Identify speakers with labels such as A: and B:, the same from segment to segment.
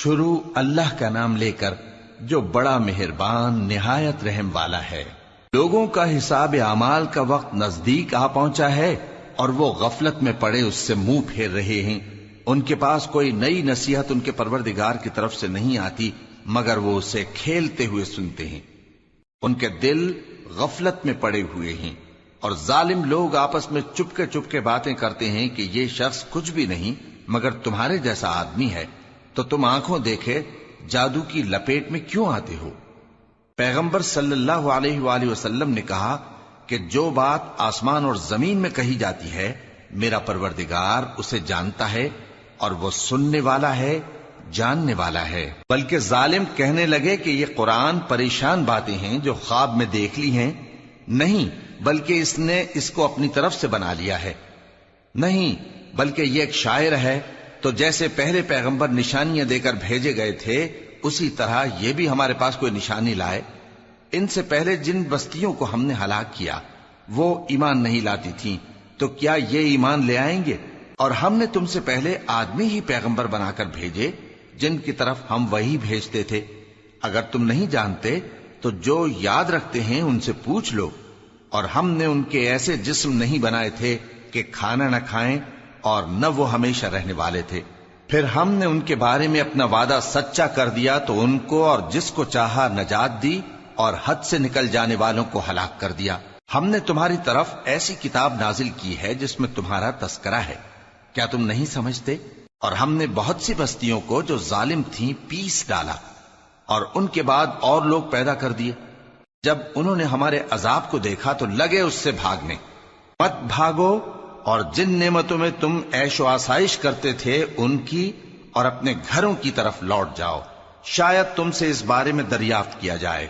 A: شروع اللہ کا نام لے کر جو بڑا مہربان نہایت رحم والا ہے۔ لوگوں کا حساب اعمال کا وقت نزدیک آ پہنچا ہے اور وہ غفلت میں پڑے اس سے منہ پھیر رہے ہیں۔ ان کے پاس کوئی نئی نصیحت ان کے پروردگار کی طرف سے نہیں آتی مگر وہ اسے کھیلتے ہوئے سنتے ہیں۔ ان کے دل غفلت میں پڑے ہوئے ہیں اور ظالم لوگ آپس میں چپکے باتیں کرتے ہیں کہ یہ شخص کچھ بھی نہیں مگر تمہارے جیسا آدمی ہے، تو تم آنکھوں دیکھے جادو کی لپیٹ میں کیوں آتے ہو؟ پیغمبر صلی اللہ علیہ وآلہ وسلم نے کہا کہ جو بات آسمان اور زمین میں کہی جاتی ہے میرا پروردگار اسے جانتا ہے اور وہ سننے والا ہے، جاننے والا ہے۔ بلکہ ظالم کہنے لگے کہ یہ قرآن پریشان باتیں ہیں جو خواب میں دیکھ لی ہیں، نہیں بلکہ اس نے اس کو اپنی طرف سے بنا لیا ہے، نہیں بلکہ یہ ایک شاعر ہے۔ تو جیسے پہلے پیغمبر نشانیاں دے کر بھیجے گئے تھے اسی طرح یہ بھی ہمارے پاس کوئی نشانی لائے۔ ان سے پہلے جن بستیوں کو ہم نے ہلاک کیا وہ ایمان نہیں لاتی تھیں، تو کیا یہ ایمان لے آئیں گے؟ اور ہم نے تم سے پہلے آدمی ہی پیغمبر بنا کر بھیجے جن کی طرف ہم وہی بھیجتے تھے۔ اگر تم نہیں جانتے تو جو یاد رکھتے ہیں ان سے پوچھ لو۔ اور ہم نے ان کے ایسے جسم نہیں بنائے تھے کہ کھانا نہ کھائیں اور نہ وہ ہمیشہ رہنے والے تھے۔ پھر ہم نے ان کے بارے میں اپنا وعدہ سچا کر دیا تو ان کو اور جس کو چاہا نجات دی اور حد سے نکل جانے والوں کو ہلاک کر دیا۔ ہم نے تمہاری طرف ایسی کتاب نازل کی ہے جس میں تمہارا تذکرہ ہے، کیا تم نہیں سمجھتے؟ اور ہم نے بہت سی بستیوں کو جو ظالم تھیں پیس ڈالا اور ان کے بعد اور لوگ پیدا کر دیے۔ جب انہوں نے ہمارے عذاب کو دیکھا تو لگے اس سے بھاگنے۔ مت بھاگو اور جن نعمتوں میں تم عیش و آسائش کرتے تھے ان کی اور اپنے گھروں کی طرف لوٹ جاؤ، شاید تم سے اس بارے میں دریافت کیا جائے۔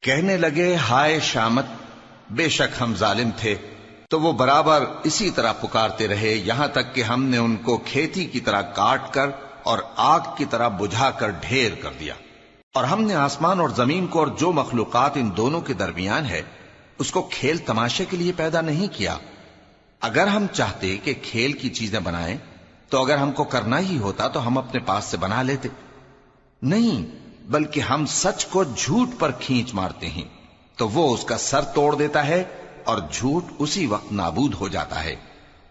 A: کہنے لگے ہائے شامت، بے شک ہم ظالم تھے۔ تو وہ برابر اسی طرح پکارتے رہے یہاں تک کہ ہم نے ان کو کھیتی کی طرح کاٹ کر اور آگ کی طرح بجھا کر ڈھیر کر دیا۔ اور ہم نے آسمان اور زمین کو اور جو مخلوقات ان دونوں کے درمیان ہے اس کو کھیل تماشے کے لیے پیدا نہیں کیا۔ اگر ہم چاہتے کہ کھیل کی چیزیں بنائیں تو اگر ہم کو کرنا ہی ہوتا تو ہم اپنے پاس سے بنا لیتے، نہیں بلکہ ہم سچ کو جھوٹ پر کھینچ مارتے ہیں تو وہ اس کا سر توڑ دیتا ہے اور جھوٹ اسی وقت نابود ہو جاتا ہے۔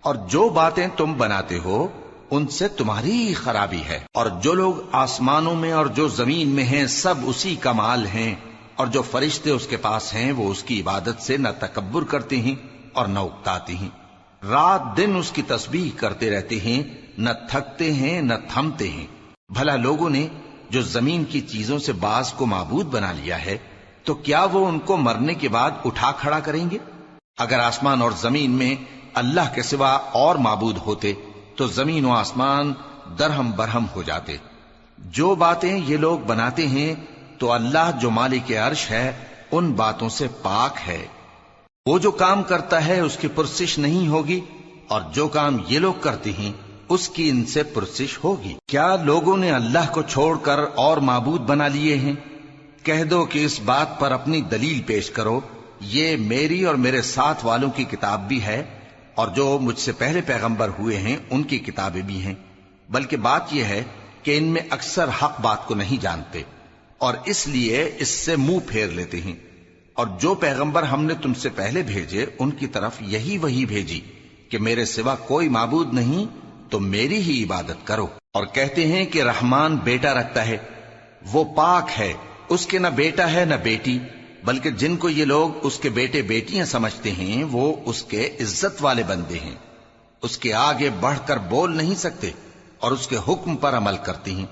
A: اور جو باتیں تم بناتے ہو ان سے تمہاری ہی خرابی ہے۔ اور جو لوگ آسمانوں میں اور جو زمین میں ہیں سب اسی کا مال ہیں، اور جو فرشتے اس کے پاس ہیں وہ اس کی عبادت سے نہ تکبر کرتے ہیں اور نہ اکتاتے ہیں، رات دن اس کی تسبیح کرتے رہتے ہیں، نہ تھکتے ہیں نہ تھمتے ہیں۔ بھلا لوگوں نے جو زمین کی چیزوں سے بعض کو معبود بنا لیا ہے تو کیا وہ ان کو مرنے کے بعد اٹھا کھڑا کریں گے؟ اگر آسمان اور زمین میں اللہ کے سوا اور معبود ہوتے تو زمین و آسمان درہم برہم ہو جاتے۔ جو باتیں یہ لوگ بناتے ہیں تو اللہ جو مالک عرش ہے ان باتوں سے پاک ہے۔ وہ جو کام کرتا ہے اس کی پرسش نہیں ہوگی، اور جو کام یہ لوگ کرتے ہیں اس کی ان سے پرسش ہوگی۔ کیا لوگوں نے اللہ کو چھوڑ کر اور معبود بنا لیے ہیں؟ کہہ دو کہ اس بات پر اپنی دلیل پیش کرو، یہ میری اور میرے ساتھ والوں کی کتاب بھی ہے اور جو مجھ سے پہلے پیغمبر ہوئے ہیں ان کی کتابیں بھی ہیں۔ بلکہ بات یہ ہے کہ ان میں اکثر حق بات کو نہیں جانتے اور اس لیے اس سے منہ پھیر لیتے ہیں۔ اور جو پیغمبر ہم نے تم سے پہلے بھیجے ان کی طرف یہی وحی بھیجی کہ میرے سوا کوئی معبود نہیں تو میری ہی عبادت کرو۔ اور کہتے ہیں کہ رحمان بیٹا رکھتا ہے، وہ پاک ہے، اس کے نہ بیٹا ہے نہ بیٹی، بلکہ جن کو یہ لوگ اس کے بیٹے بیٹیاں سمجھتے ہیں وہ اس کے عزت والے بندے ہیں، اس کے آگے بڑھ کر بول نہیں سکتے اور اس کے حکم پر عمل کرتے ہیں۔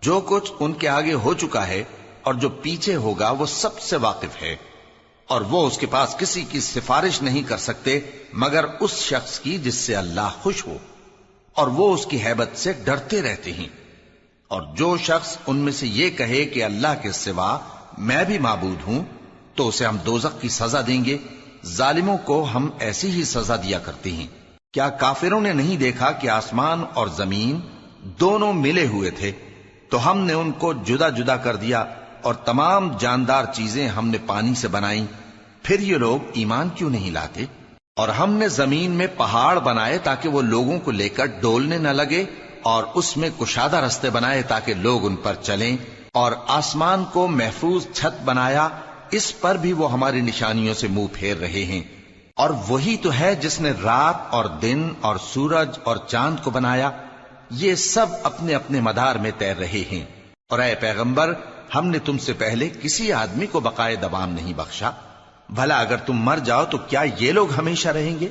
A: جو کچھ ان کے آگے ہو چکا ہے اور جو پیچھے ہوگا وہ سب سے واقف ہے، اور وہ اس کے پاس کسی کی سفارش نہیں کر سکتے مگر اس شخص کی جس سے اللہ خوش ہو، اور وہ اس کی ہیبت سے ڈرتے رہتے ہیں۔ اور جو شخص ان میں سے یہ کہے کہ اللہ کے سوا میں بھی معبود ہوں تو اسے ہم دوزخ کی سزا دیں گے، ظالموں کو ہم ایسی ہی سزا دیا کرتے ہیں۔ کیا کافروں نے نہیں دیکھا کہ آسمان اور زمین دونوں ملے ہوئے تھے تو ہم نے ان کو جدا جدا کر دیا، اور تمام جاندار چیزیں ہم نے پانی سے بنائیں، پھر یہ لوگ ایمان کیوں نہیں لاتے؟ اور ہم نے زمین میں پہاڑ بنائے تاکہ وہ لوگوں کو لے کر ڈولنے نہ لگے، اور اس میں کشادہ رستے بنائے تاکہ لوگ ان پر چلیں، اور آسمان کو محفوظ چھت بنایا، اس پر بھی وہ ہماری نشانیوں سے منہ پھیر رہے ہیں۔ اور وہی تو ہے جس نے رات اور دن اور سورج اور چاند کو بنایا، یہ سب اپنے اپنے مدار میں تیر رہے ہیں۔ اور اے پیغمبر، ہم نے تم سے پہلے کسی آدمی کو بقائے دوام نہیں بخشا، بھلا اگر تم مر جاؤ تو کیا یہ لوگ ہمیشہ رہیں گے؟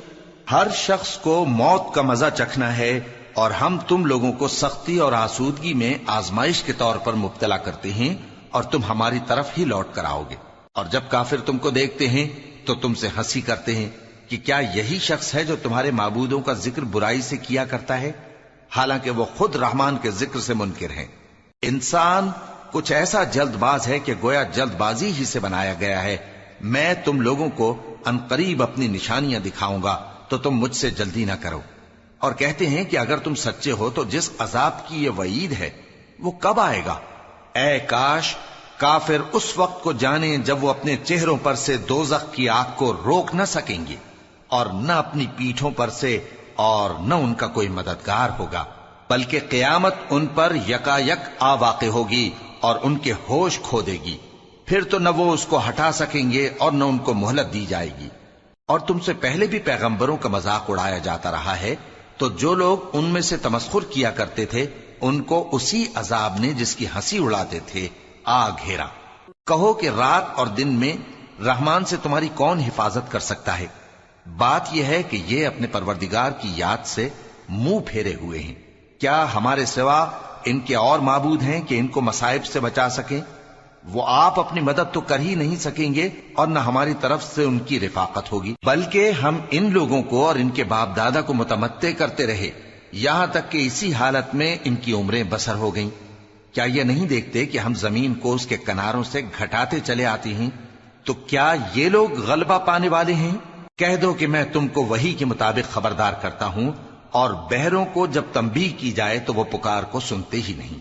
A: ہر شخص کو موت کا مزہ چکھنا ہے، اور ہم تم لوگوں کو سختی اور آسودگی میں آزمائش کے طور پر مبتلا کرتے ہیں، اور تم ہماری طرف ہی لوٹ کر آؤ گے۔ اور جب کافر تم کو دیکھتے ہیں تو تم سے ہنسی کرتے ہیں کہ کیا یہی شخص ہے جو تمہارے معبودوں کا ذکر برائی سے کیا کرتا ہے، حالانکہ وہ خود رحمان کے ذکر سے منکر ہیں۔ انسان کچھ ایسا جلد باز ہے کہ گویا جلد بازی ہی سے بنایا گیا ہے۔ میں تم لوگوں کو عنقریب اپنی نشانیاں دکھاؤں گا تو تم مجھ سے جلدی نہ کرو۔ اور کہتے ہیں کہ اگر تم سچے ہو تو جس عذاب کی یہ وعید ہے وہ کب آئے گا؟ اے کاش کافر اس وقت کو جانیں جب وہ اپنے چہروں پر سے دوزخ کی آگ کو روک نہ سکیں گے، اور نہ اپنی پیٹھوں پر سے، اور نہ ان کا کوئی مددگار ہوگا، بلکہ قیامت ان پر یکا یک آ واقع ہوگی اور ان کے ہوش کھو دے گی۔ پھر تو نہ وہ اس کو ہٹا سکیں گے اور نہ ان کو مہلت دی جائے گی۔ اور تم سے پہلے بھی پیغمبروں کا مذاق اڑایا جاتا رہا ہے، تو جو لوگ ان میں سے تمسخر کیا کرتے تھے ان کو اسی عذاب نے جس کی ہنسی اڑاتے تھے آ گھیرا۔ کہو کہ رات اور دن میں رحمان سے تمہاری کون حفاظت کر سکتا ہے؟ بات یہ ہے کہ یہ اپنے پروردگار کی یاد سے منہ پھیرے ہوئے ہیں۔ کیا ہمارے سوا ان کے اور معبود ہیں کہ ان کو مصائب سے بچا سکیں؟ وہ آپ اپنی مدد تو کر ہی نہیں سکیں گے، اور نہ ہماری طرف سے ان کی رفاقت ہوگی، بلکہ ہم ان لوگوں کو اور ان کے باپ دادا کو متمتع کرتے رہے، یہاں تک کہ اسی حالت میں ان کی عمریں بسر ہو گئیں۔ کیا یہ نہیں دیکھتے کہ ہم زمین کو اس کے کناروں سے گھٹاتے چلے آتے ہیں؟ تو کیا یہ لوگ غلبہ پانے والے ہیں؟ کہہ دو کہ میں تم کو وحی کے مطابق خبردار کرتا ہوں، اور بہروں کو جب تنبیہ کی جائے تو وہ پکار کو سنتے ہی نہیں۔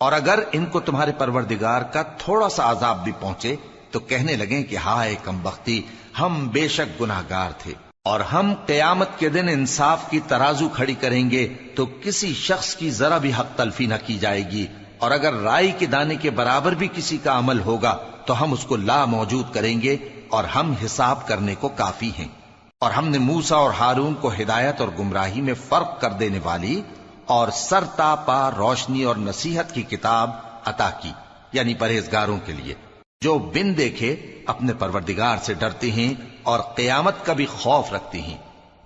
A: اور اگر ان کو تمہارے پروردگار کا تھوڑا سا عذاب بھی پہنچے تو کہنے لگیں کہ ہائے کمبختی، ہم بے شک گناہگار تھے۔ اور ہم قیامت کے دن انصاف کی ترازو کھڑی کریں گے تو کسی شخص کی ذرا بھی حق تلفی نہ کی جائے گی، اور اگر رائی کے دانے کے برابر بھی کسی کا عمل ہوگا تو ہم اس کو لا موجود کریں گے، اور ہم حساب کرنے کو کافی ہیں۔ اور ہم نے موسیٰ اور ہارون کو ہدایت اور گمراہی میں فرق کر دینے والی اور سر تا پا روشنی اور نصیحت کی کتاب عطا کی، یعنی پرہیزگاروں کے لیے جو بن دیکھے اپنے پروردگار سے ڈرتے ہیں اور قیامت کا بھی خوف رکھتے ہیں۔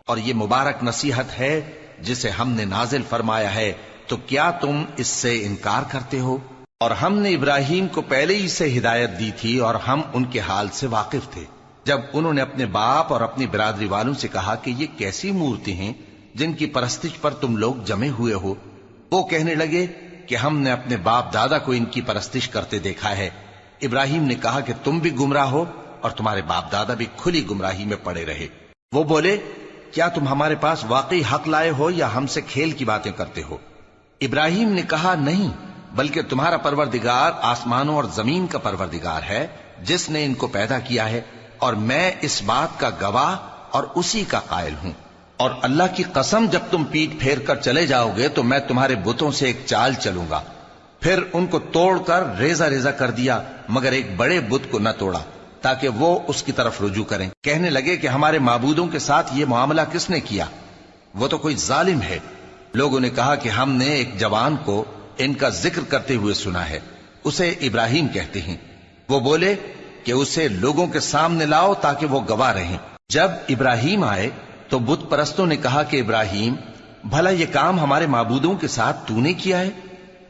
A: اور یہ مبارک نصیحت ہے جسے ہم نے نازل فرمایا ہے، تو کیا تم اس سے انکار کرتے ہو؟ اور ہم نے ابراہیم کو پہلے ہی سے ہدایت دی تھی، اور ہم ان کے حال سے واقف تھے جب انہوں نے اپنے باپ اور اپنی برادری والوں سے کہا کہ یہ کیسی مورتی ہیں جن کی پرستش پر تم لوگ جمے ہوئے ہو۔ وہ کہنے لگے کہ ہم نے اپنے باپ دادا کو ان کی پرستش کرتے دیکھا ہے۔ ابراہیم نے کہا کہ تم بھی گمراہ ہو اور تمہارے باپ دادا بھی کھلی گمراہی میں پڑے رہے۔ وہ بولے کیا تم ہمارے پاس واقعی حق لائے ہو یا ہم سے کھیل کی باتیں کرتے ہو؟ ابراہیم نے کہا نہیں، بلکہ تمہارا پروردگار آسمانوں اور زمین کا پروردگار ہے جس نے ان کو پیدا کیا ہے، اور میں اس بات کا گواہ اور اسی کا قائل ہوں۔ اور اللہ کی قسم جب تم پیٹ پھیر کر چلے جاؤ گے تو میں تمہارے بتوں سے ایک چال چلوں گا۔ پھر ان کو توڑ کر ریزہ ریزہ کر دیا، مگر ایک بڑے بت کو نہ توڑا تاکہ وہ اس کی طرف رجوع کریں۔ کہنے لگے کہ ہمارے معبودوں کے ساتھ یہ معاملہ کس نے کیا؟ وہ تو کوئی ظالم ہے۔ لوگوں نے کہا کہ ہم نے ایک جوان کو ان کا ذکر کرتے ہوئے سنا ہے، اسے ابراہیم کہتے ہیں۔ وہ بولے کہ اسے لوگوں کے سامنے لاؤ تاکہ وہ گواہ رہیں۔ جب ابراہیم آئے تو بت پرستوں نے کہا کہ ابراہیم، بھلا یہ کام ہمارے معبودوں کے ساتھ تو نے کیا ہے؟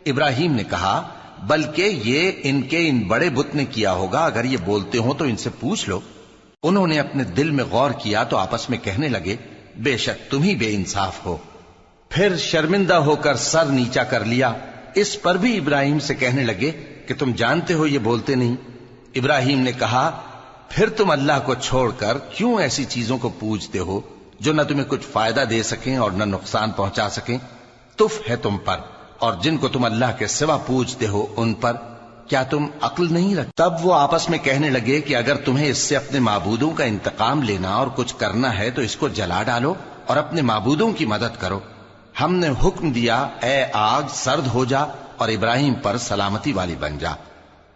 A: ابراہیم نے کہا بلکہ یہ ان بڑے بت نے کیا ہوگا، اگر یہ بولتے ہوں تو ان سے پوچھ لو۔ انہوں نے اپنے دل میں غور کیا تو آپس میں کہنے لگے بے شک تم ہی بے انصاف ہو۔ پھر شرمندہ ہو کر سر نیچا کر لیا۔ اس پر بھی ابراہیم سے کہنے لگے کہ تم جانتے ہو یہ بولتے نہیں۔ ابراہیم نے کہا پھر تم اللہ کو چھوڑ کر کیوں ایسی چیزوں کو پوجتے ہو جو نہ تمہیں کچھ فائدہ دے سکیں اور نہ نقصان پہنچا سکیں؟ تف ہے تم پر اور جن کو تم اللہ کے سوا پوجتے ہو ان پر، کیا تم عقل نہیں رکھتے؟ تب وہ آپس میں کہنے لگے کہ اگر تمہیں اس سے اپنے معبودوں کا انتقام لینا اور کچھ کرنا ہے تو اس کو جلا ڈالو اور اپنے معبودوں کی مدد کرو۔ ہم نے حکم دیا اے آگ سرد ہو جا اور ابراہیم پر سلامتی والی بن جا۔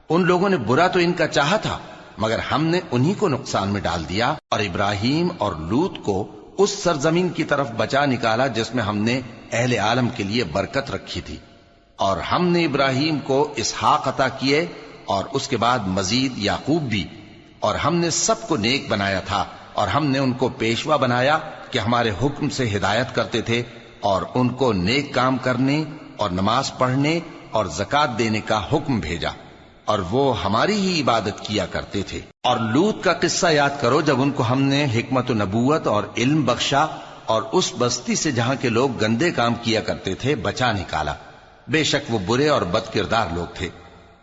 A: ان لوگوں نے برا تو ان کا چاہا تھا، مگر ہم نے انہی کو نقصان میں ڈال دیا اور ابراہیم اور لوط کو اس سرزمین کی طرف بچا نکالا جس میں ہم نے اہل عالم کے لیے برکت رکھی تھی۔ اور ہم نے ابراہیم کو اسحاق عطا کیے اور اس کے بعد مزید یعقوب بھی، اور ہم نے سب کو نیک بنایا تھا، اور ہم نے ان کو پیشوا بنایا کہ ہمارے حکم سے ہدایت کرتے تھے، اور ان کو نیک کام کرنے اور نماز پڑھنے اور زکات دینے کا حکم بھیجا، اور وہ ہماری ہی عبادت کیا کرتے تھے۔ اور لوط کا قصہ یاد کرو جب ان کو ہم نے حکمت و نبوت اور علم بخشا اور اس بستی سے جہاں کے لوگ گندے کام کیا کرتے تھے بچا نکالا۔ بے شک وہ برے اور بد کردار لوگ تھے،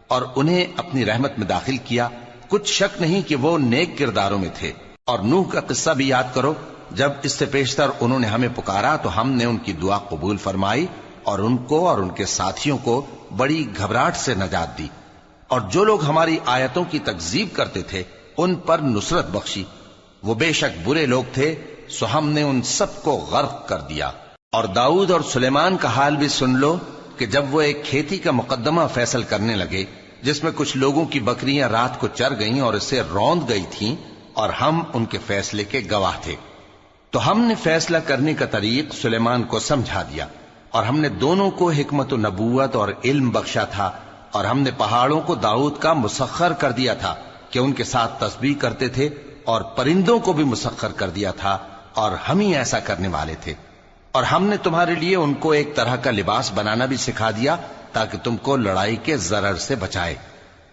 A: اور انہیں اپنی رحمت میں داخل کیا، کچھ شک نہیں کہ وہ نیک کرداروں میں تھے۔ اور نوح کا قصہ بھی یاد کرو جب اس سے پیشتر انہوں نے ہمیں پکارا تو ہم نے ان کی دعا قبول فرمائی اور ان کو اور ان کے ساتھیوں کو بڑی گھبراہٹ سے نجات دی، اور جو لوگ ہماری آیتوں کی تکذیب کرتے تھے ان پر نصرت بخشی۔ وہ بے شک برے لوگ تھے، سو ہم نے ان سب کو غرق کر دیا۔ اور داؤد اور سلیمان کا حال بھی سن لو کہ جب وہ ایک کھیتی کا مقدمہ فیصل کرنے لگے جس میں کچھ لوگوں کی بکریاں رات کو چر گئیں اور اسے روند گئی تھیں، اور ہم ان کے فیصلے کے گواہ تھے، تو ہم نے فیصلہ کرنے کا طریق سلیمان کو سمجھا دیا، اور ہم نے دونوں کو حکمت و نبوت اور علم بخشا تھا، اور ہم نے پہاڑوں کو داؤد کا مسخر کر دیا تھا کہ ان کے ساتھ تسبیح کرتے تھے، اور پرندوں کو بھی مسخر کر دیا تھا، اور ہم ہی ایسا کرنے والے تھے۔ اور ہم نے تمہارے لیے ان کو ایک طرح کا لباس بنانا بھی سکھا دیا تاکہ تم کو لڑائی کے ضرر سے بچائے،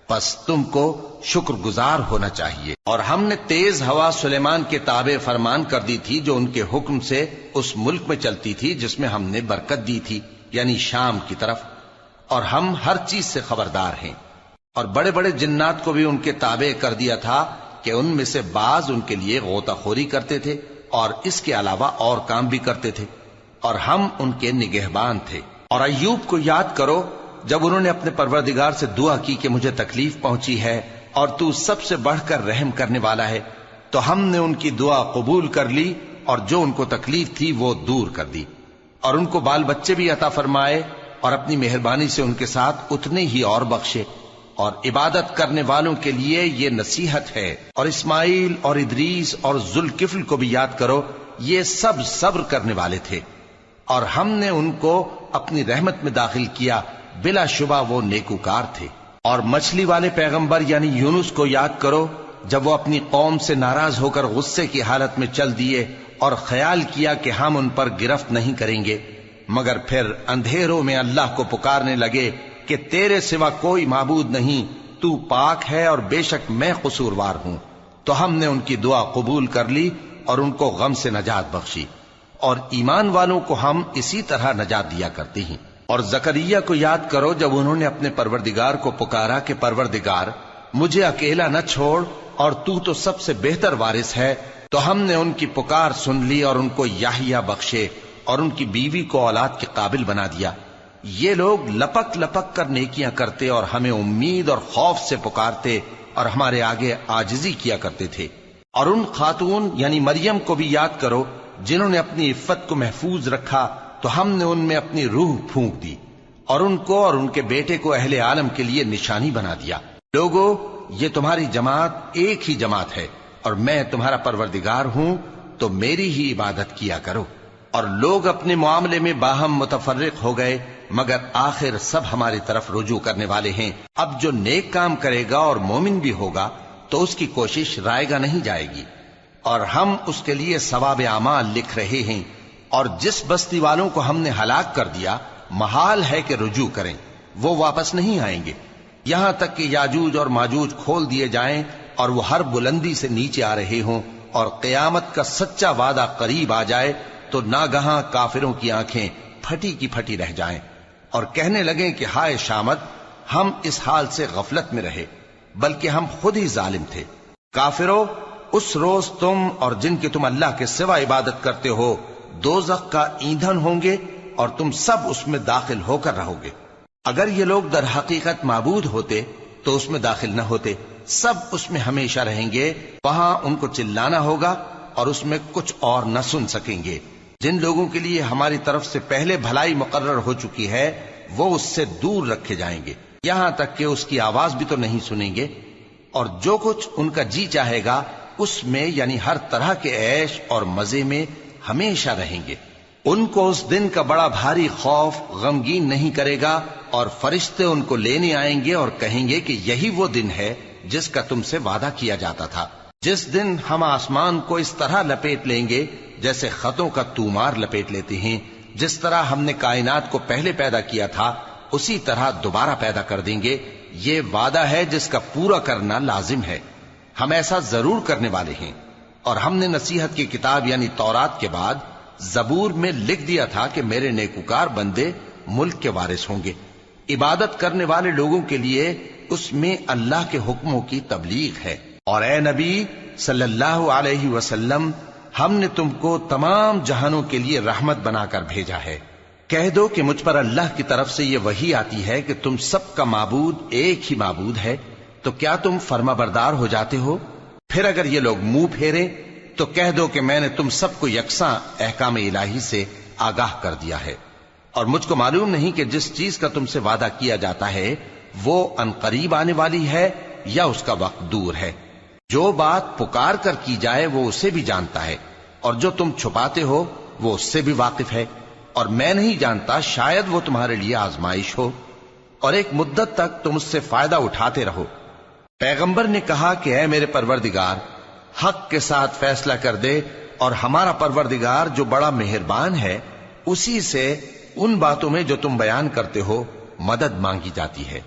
A: پس تم کو شکر گزار ہونا چاہیے۔ اور ہم نے تیز ہوا سلیمان کے تابع فرمان کر دی تھی جو ان کے حکم سے اس ملک میں چلتی تھی جس میں ہم نے برکت دی تھی، یعنی شام کی طرف، اور ہم ہر چیز سے خبردار ہیں۔ اور بڑے بڑے جنات کو بھی ان کے تابع کر دیا تھا کہ ان میں سے بعض ان کے لیے غوطہ خوری کرتے تھے اور اس کے علاوہ اور کام بھی کرتے تھے، اور ہم ان کے نگہبان تھے۔ اور ایوب کو یاد کرو جب انہوں نے اپنے پروردگار سے دعا کی کہ مجھے تکلیف پہنچی ہے اور تو سب سے بڑھ کر رحم کرنے والا ہے، تو ہم نے ان کی دعا قبول کر لی اور جو ان کو تکلیف تھی وہ دور کر دی، اور ان کو بال بچے بھی عطا فرمائے، اور اپنی مہربانی سے ان کے ساتھ اتنے ہی اور بخشے۔ اور عبادت کرنے والوں کے لیے یہ نصیحت ہے۔ اور اسماعیل اور ادریس اور ذوالکفل کو بھی یاد کرو، یہ سب صبر کرنے والے تھے، اور ہم نے ان کو اپنی رحمت میں داخل کیا، بلا شبہ وہ نیکوکار تھے۔ اور مچھلی والے پیغمبر یعنی یونس کو یاد کرو جب وہ اپنی قوم سے ناراض ہو کر غصے کی حالت میں چل دیے اور خیال کیا کہ ہم ان پر گرفت نہیں کریں گے، مگر پھر اندھیروں میں اللہ کو پکارنے لگے کہ تیرے سوا کوئی معبود نہیں، تو پاک ہے اور بے شک میں قصوروار ہوں، تو ہم نے ان کی دعا قبول کر لی اور ان کو غم سے نجات بخشی۔ اور ایمان والوں کو ہم اسی طرح نجات دیا کرتے ہیں۔ اور زکریا کو یاد کرو جب انہوں نے اپنے پروردگار کو پکارا کہ پروردگار مجھے اکیلا نہ چھوڑ اور تو سب سے بہتر وارث ہے، تو ہم نے ان کی پکار سن لی اور ان کو یحییٰ بخشے اور ان کی بیوی کو اولاد کے قابل بنا دیا۔ یہ لوگ لپک لپک کر نیکیاں کرتے اور ہمیں امید اور خوف سے پکارتے اور ہمارے آگے عاجزی کیا کرتے تھے۔ اور ان خاتون یعنی مریم کو بھی یاد کرو جنہوں نے اپنی عفت کو محفوظ رکھا، تو ہم نے ان میں اپنی روح پھونک دی اور ان کو اور ان کے بیٹے کو اہل عالم کے لیے نشانی بنا دیا۔ لوگو، یہ تمہاری جماعت ایک ہی جماعت ہے اور میں تمہارا پروردگار ہوں، تو میری ہی عبادت کیا کرو۔ اور لوگ اپنے معاملے میں باہم متفرق ہو گئے، مگر آخر سب ہماری طرف رجوع کرنے والے ہیں۔ اب جو نیک کام کرے گا اور مومن بھی ہوگا تو اس کی کوشش رائے گا نہیں جائے گی، اور ہم اس کے لیے ثواب اعمال لکھ رہے ہیں۔ اور جس بستی والوں کو ہم نے ہلاک کر دیا محال ہے کہ رجوع کریں، وہ واپس نہیں آئیں گے، یہاں تک کہ یاجوج اور ماجوج کھول دیے جائیں اور وہ ہر بلندی سے نیچے آ رہے ہوں، اور قیامت کا سچا وعدہ قریب آ جائے تو ناگہاں کافروں کی آنکھیں پھٹی کی پھٹی رہ جائیں اور کہنے لگیں کہ ہائے شامت، ہم اس حال سے غفلت میں رہے، بلکہ ہم خود ہی ظالم تھے۔ کافرو، اس روز تم اور جن کی تم اللہ کے سوا عبادت کرتے ہو دوزخ کا ایندھن ہوں گے اور تم سب اس میں داخل ہو کر رہو گے۔ اگر یہ لوگ در حقیقت معبود ہوتے تو اس میں داخل نہ ہوتے، سب اس میں ہمیشہ رہیں گے، وہاں ان کو چلانا ہوگا اور اس میں کچھ اور نہ سن سکیں گے۔ جن لوگوں کے لیے ہماری طرف سے پہلے بھلائی مقرر ہو چکی ہے وہ اس سے دور رکھے جائیں گے، یہاں تک کہ اس کی آواز بھی تو نہیں سنیں گے، اور جو کچھ ان کا جی چاہے گا اس میں یعنی ہر طرح کے عیش اور مزے میں ہمیشہ رہیں گے۔ ان کو اس دن کا بڑا بھاری خوف غمگین نہیں کرے گا، اور فرشتے ان کو لینے آئیں گے اور کہیں گے کہ یہی وہ دن ہے جس کا تم سے وعدہ کیا جاتا تھا، جس دن ہم آسمان کو اس طرح لپیٹ لیں گے جیسے خطوں کا تومار لپیٹ لیتے ہیں، جس طرح ہم نے کائنات کو پہلے پیدا کیا تھا اسی طرح دوبارہ پیدا کر دیں گے۔ یہ وعدہ ہے جس کا پورا کرنا لازم ہے، ہم ایسا ضرور کرنے والے ہیں۔ اور ہم نے نصیحت کی کتاب یعنی تورات کے بعد زبور میں لکھ دیا تھا کہ میرے نیکوکار بندے ملک کے وارث ہوں گے۔ عبادت کرنے والے لوگوں کے لیے اس میں اللہ کے حکموں کی تبلیغ ہے۔ اور اے نبی صلی اللہ علیہ وسلم، ہم نے تم کو تمام جہانوں کے لیے رحمت بنا کر بھیجا ہے۔ کہہ دو کہ مجھ پر اللہ کی طرف سے یہ وحی آتی ہے کہ تم سب کا معبود ایک ہی معبود ہے، تو کیا تم فرما بردار ہو جاتے ہو؟ پھر اگر یہ لوگ منہ پھیرے تو کہہ دو کہ میں نے تم سب کو یکساں احکام الہی سے آگاہ کر دیا ہے، اور مجھ کو معلوم نہیں کہ جس چیز کا تم سے وعدہ کیا جاتا ہے وہ عنقریب آنے والی ہے یا اس کا وقت دور ہے۔ جو بات پکار کر کی جائے وہ اسے بھی جانتا ہے، اور جو تم چھپاتے ہو وہ اس سے بھی واقف ہے، اور میں نہیں جانتا شاید وہ تمہارے لیے آزمائش ہو، اور ایک مدت تک تم اس سے فائدہ اٹھاتے رہو۔ پیغمبر نے کہا کہ اے میرے پروردگار، حق کے ساتھ فیصلہ کر دے، اور ہمارا پروردگار جو بڑا مہربان ہے اسی سے ان باتوں میں جو تم بیان کرتے ہو مدد مانگی جاتی ہے۔